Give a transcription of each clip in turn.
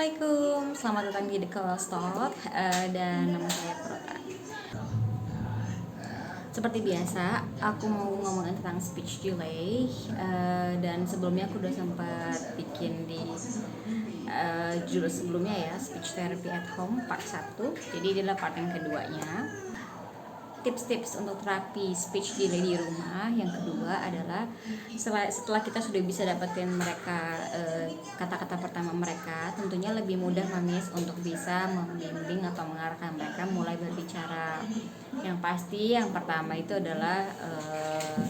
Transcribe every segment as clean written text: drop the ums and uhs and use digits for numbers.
Assalamualaikum, selamat datang di The Call Talk dan nama saya Prota. Seperti biasa, aku mau ngomongin tentang speech delay dan sebelumnya aku udah sempat bikin di judul sebelumnya ya, Speech Therapy at Home part 1. Jadi ini adalah part yang keduanya. Tips-tips untuk terapi speech delay di rumah. Yang kedua adalah setelah kita sudah bisa dapetin mereka kata-kata pertama mereka, tentunya lebih mudah mamis untuk bisa membimbing atau mengarahkan mereka mulai berbicara. Yang pasti yang pertama itu adalah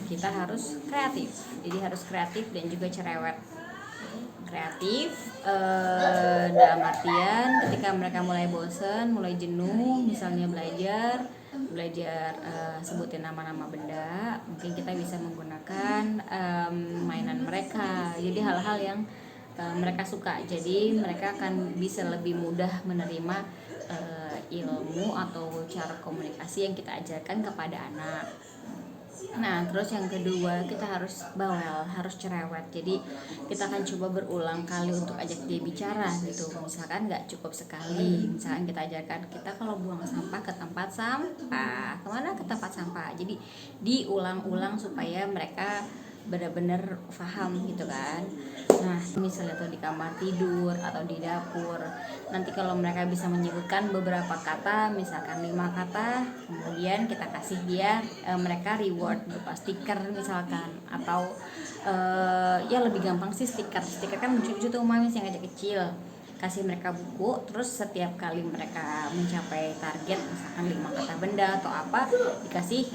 kita harus kreatif. Jadi harus kreatif dan juga cerewet. Kreatif dalam artian ketika mereka mulai bosen, mulai jenuh, misalnya belajar sebutin nama-nama benda, mungkin kita bisa menggunakan mainan mereka, jadi hal-hal yang mereka suka, jadi mereka akan bisa lebih mudah menerima ilmu atau cara komunikasi yang kita ajarkan kepada anak. Nah, terus yang kedua, kita harus bawel, harus cerewet. Jadi kita akan coba berulang kali untuk ajak dia bicara gitu. Misalkan nggak cukup sekali, misalkan kita ajarkan kita kalau buang sampah ke tempat sampah, kemana ke tempat sampah. Jadi diulang-ulang supaya mereka benar-benar paham gitu kan. Nah, misalnya tuh di kamar tidur atau di dapur, nanti kalau mereka bisa menyebutkan beberapa kata, misalkan 5 kata, kemudian kita kasih dia mereka reward berupa stiker misalkan, atau ya lebih gampang sih stiker kan lucu-lucu tuh mamis yang ngajak kecil. Kasih mereka buku, terus setiap kali mereka mencapai target misalkan 5 kata benda atau apa, dikasih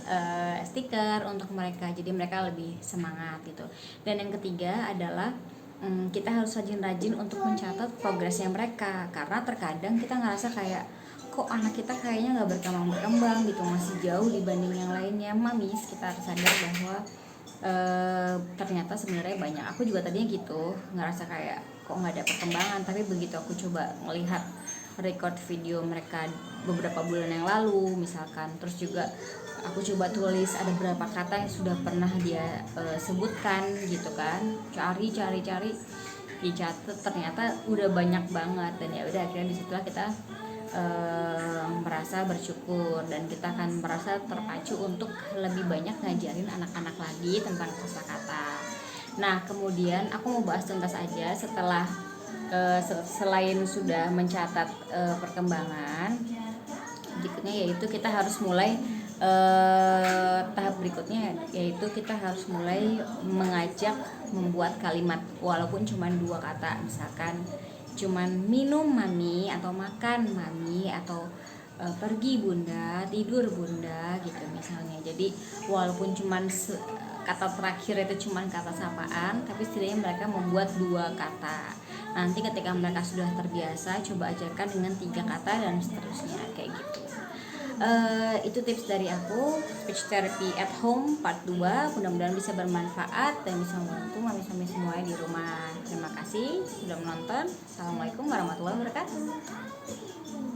stiker untuk mereka, jadi mereka lebih semangat gitu. Dan yang ketiga adalah kita harus rajin-rajin untuk mencatat progresnya mereka, karena terkadang kita ngerasa kayak kok anak kita kayaknya nggak berkembang gitu, masih jauh dibanding yang lainnya. Mamis, kita harus sadar bahwa ternyata sebenarnya banyak, aku juga tadinya gitu, ngerasa kayak kok nggak ada perkembangan, tapi begitu aku coba melihat record video mereka beberapa bulan yang lalu misalkan, terus juga aku coba tulis ada berapa kata yang sudah pernah dia sebutkan gitu kan, cari dicatat, ternyata udah banyak banget. Dan ya udah, akhirnya disitulah kita merasa bersyukur dan kita akan merasa terpacu untuk lebih banyak ngajarin anak-anak lagi tentang kosakata. Nah, kemudian aku mau bahas tuntas aja setelah selain sudah mencatat perkembangan, berikutnya yaitu kita harus mulai tahap berikutnya, yaitu kita harus mulai mengajak membuat kalimat walaupun cuma 2 kata, misalkan cuman minum mami atau makan mami atau pergi bunda, tidur bunda gitu misalnya. Jadi walaupun cuman kata terakhir itu cuman kata sapaan, tapi setidaknya mereka membuat 2 kata. Nanti ketika mereka sudah terbiasa, coba ajarkan dengan 3 kata dan seterusnya kayak gitu. Itu tips dari aku, speech therapy at home part 2. Mudah-mudahan bisa bermanfaat dan bisa membantu mami-mami semuanya di rumah. Terima kasih sudah menonton. Assalamualaikum warahmatullahi wabarakatuh.